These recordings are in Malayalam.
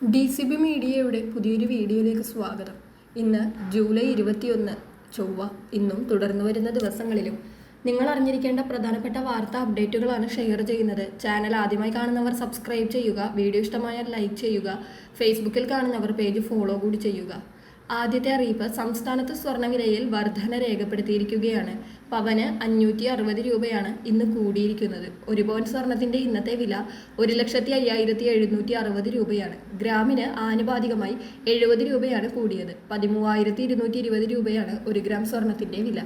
DCB മീഡിയയുടെ പുതിയൊരു വീഡിയോയിലേക്ക് സ്വാഗതം. ഇന്ന് ജൂലൈ 21 ചൊവ്വ. ഇന്നും തുടർന്നു വരുന്ന ദിവസങ്ങളിലും നിങ്ങൾ അറിഞ്ഞിരിക്കേണ്ട പ്രധാനപ്പെട്ട വാർത്താ അപ്ഡേറ്റുകളാണ് ഷെയർ ചെയ്യുന്നത്. ചാനൽ ആദ്യമായി കാണുന്നവർ സബ്സ്ക്രൈബ് ചെയ്യുക, വീഡിയോ ഇഷ്ടമായാൽ ലൈക്ക് ചെയ്യുക, ഫേസ്ബുക്കിൽ കാണുന്നവർ പേജ് ഫോളോ കൂടി ചെയ്യുക. ആദ്യത്തെ അറിയിപ്പ്, സംസ്ഥാനത്ത് സ്വർണ്ണവിലയിൽ വർധന രേഖപ്പെടുത്തിയിരിക്കുകയാണ്. പവന് 560 രൂപയാണ് ഇന്ന് കൂടിയിരിക്കുന്നത്. ഒരു പവൻ സ്വർണത്തിന്റെ ഇന്നത്തെ വില 1,05,760 രൂപയാണ്. ഗ്രാമിന് ആനുപാതികമായി 70 രൂപയാണ് കൂടിയത്. 13,220 രൂപയാണ് 1 ഗ്രാം സ്വർണത്തിന്റെ വില.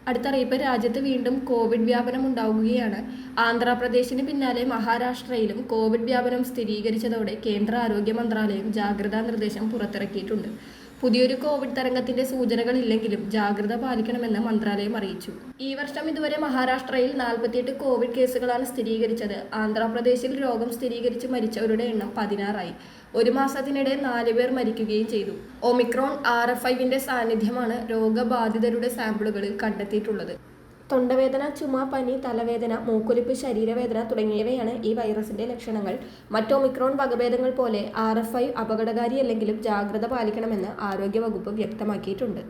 അടുത്ത അറിയിപ്പ്, രാജ്യത്ത് വീണ്ടും കോവിഡ് വ്യാപനം ഉണ്ടാവുകയാണ്. ആന്ധ്രാപ്രദേശിന് പിന്നാലെ മഹാരാഷ്ട്രയിലും കോവിഡ് വ്യാപനം സ്ഥിരീകരിച്ചതോടെ കേന്ദ്ര ആരോഗ്യ മന്ത്രാലയം ജാഗ്രതാ നിർദ്ദേശം പുറത്തിറക്കിയിട്ടുണ്ട്. പുതിയൊരു കോവിഡ് തരംഗത്തിന്റെ സൂചനകളില്ലെങ്കിലും ജാഗ്രത പാലിക്കണമെന്ന് മന്ത്രാലയം അറിയിച്ചു. ഈ വർഷം ഇതുവരെ മഹാരാഷ്ട്രയിൽ 48 കോവിഡ് കേസുകളാണ് സ്ഥിരീകരിച്ചത്. ആന്ധ്രാപ്രദേശിൽ രോഗം സ്ഥിരീകരിച്ച് മരിച്ചവരുടെ എണ്ണം 16ആയി. ഒരു മാസത്തിനിടെ 4 പേർ മരിക്കുകയും ചെയ്തു. ഒമിക്രോൺ RF5 സാന്നിധ്യമാണ് രോഗബാധിതരുടെ സാമ്പിളുകളിൽ കണ്ടെത്തിയിട്ടുള്ളത്. തൊണ്ടവേദന, ചുമ, പനി, തലവേദന, മൂക്കൊലിപ്പ്, ശരീരവേദന തുടങ്ങിയവയാണ് ഈ വൈറസിന്റെ ലക്ഷണങ്ങൾ. മറ്റ് ഒമിക്രോൺ വകഭേദങ്ങൾ പോലെ RF5 അപകടകാരിയല്ലെങ്കിലും ജാഗ്രത പാലിക്കണമെന്ന് ആരോഗ്യവകുപ്പ് വ്യക്തമാക്കിയിട്ടുണ്ട്.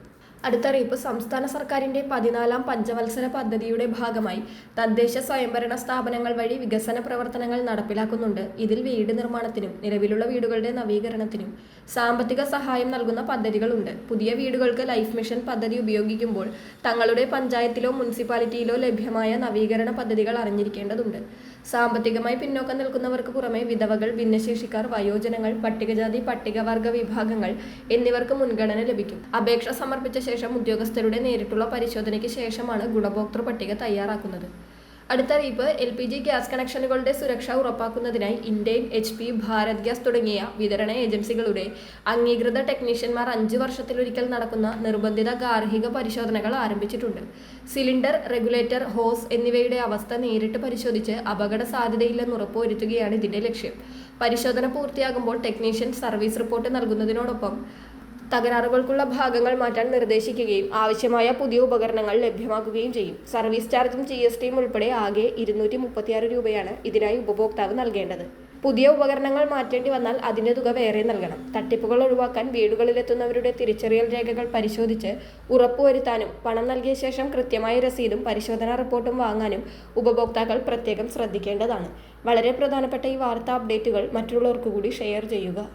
അടുത്തറിയിപ്പ്, സംസ്ഥാന സർക്കാരിന്റെ 14ാം പഞ്ചവത്സര പദ്ധതിയുടെ ഭാഗമായി തദ്ദേശ സ്വയംഭരണ സ്ഥാപനങ്ങൾ വഴി വികസന പ്രവർത്തനങ്ങൾ നടപ്പിലാക്കുന്നുണ്ട്. ഇതിൽ വീട് നിർമ്മാണത്തിനും നിലവിലുള്ള വീടുകളുടെ നവീകരണത്തിനും സാമ്പത്തിക സഹായം നൽകുന്ന പദ്ധതികളുണ്ട്. പുതിയ വീടുകൾക്ക് ലൈഫ് മിഷൻ പദ്ധതി ഉപയോഗിക്കുമ്പോൾ തങ്ങളുടെ പഞ്ചായത്തിലോ മുനിസിപ്പാലിറ്റിയിലോ ലഭ്യമായ നവീകരണ പദ്ധതികൾ അറിഞ്ഞിരിക്കേണ്ടതുണ്ട്. സാമ്പത്തികമായി പിന്നോക്കം നിൽക്കുന്നവർക്ക് പുറമെ വിധവകൾ, ഭിന്നശേഷിക്കാർ, വയോജനങ്ങൾ, പട്ടികജാതി പട്ടികവർഗ വിഭാഗങ്ങൾ എന്നിവർക്ക് മുൻഗണന ലഭിക്കും. അപേക്ഷ സമർപ്പിച്ച ശേഷം ഉദ്യോഗസ്ഥരുടെ നേരിട്ടുള്ള പരിശോധനയ്ക്ക് ശേഷമാണ് ഗുണഭോക്തൃ പട്ടിക തയ്യാറാക്കുന്നത്. അടുത്തറിയിപ്പ്, LPG ഗ്യാസ് കണക്ഷനുകളുടെ സുരക്ഷ ഉറപ്പാക്കുന്നതിനായി ഇന്ത്യൻ, HP, ഭാരത് ഗ്യാസ് തുടങ്ങിയ വിതരണ ഏജൻസികളുടെ അംഗീകൃത ടെക്നീഷ്യന്മാർ 5 വർഷത്തിലൊരിക്കൽ നടക്കുന്ന നിർബന്ധിത ഗാർഹിക പരിശോധനകൾ ആരംഭിച്ചിട്ടുണ്ട്. സിലിണ്ടർ, റെഗുലേറ്റർ, ഹോസ് എന്നിവയുടെ അവസ്ഥ നേരിട്ട് പരിശോധിച്ച് അപകട സാധ്യതയില്ലെന്ന് ഉറപ്പുവരുത്തുകയാണ് ഇതിന്റെ ലക്ഷ്യം. പരിശോധന പൂർത്തിയാകുമ്പോൾ ടെക്നീഷ്യൻ സർവീസ് റിപ്പോർട്ട് നൽകുന്നതിനോടൊപ്പം തകരാറുകൾക്കുള്ള ഭാഗങ്ങൾ മാറ്റാൻ നിർദ്ദേശിക്കുകയും ആവശ്യമായ പുതിയ ഉപകരണങ്ങൾ ലഭ്യമാക്കുകയും ചെയ്യും. സർവീസ് ചാർജും GSTയും ഉൾപ്പെടെ ആകെ 236 രൂപയാണ് ഇതിനായി ഉപഭോക്താവ് നൽകേണ്ടത്. പുതിയ ഉപകരണങ്ങൾ മാറ്റേണ്ടി വന്നാൽ അതിൻ്റെ തുക വേറെ നൽകണം. തട്ടിപ്പുകൾ ഒഴിവാക്കാൻ വീടുകളിലെത്തുന്നവരുടെ തിരിച്ചറിയൽ രേഖകൾ പരിശോധിച്ച് ഉറപ്പുവരുത്താനും പണം നൽകിയ ശേഷം കൃത്യമായ രസീതും പരിശോധനാ റിപ്പോർട്ടും വാങ്ങാനും ഉപഭോക്താക്കൾ പ്രത്യേകം ശ്രദ്ധിക്കേണ്ടതാണ്. വളരെ പ്രധാനപ്പെട്ട ഈ വാർത്താ അപ്ഡേറ്റുകൾ മറ്റുള്ളവർക്ക് കൂടി ഷെയർ ചെയ്യുക.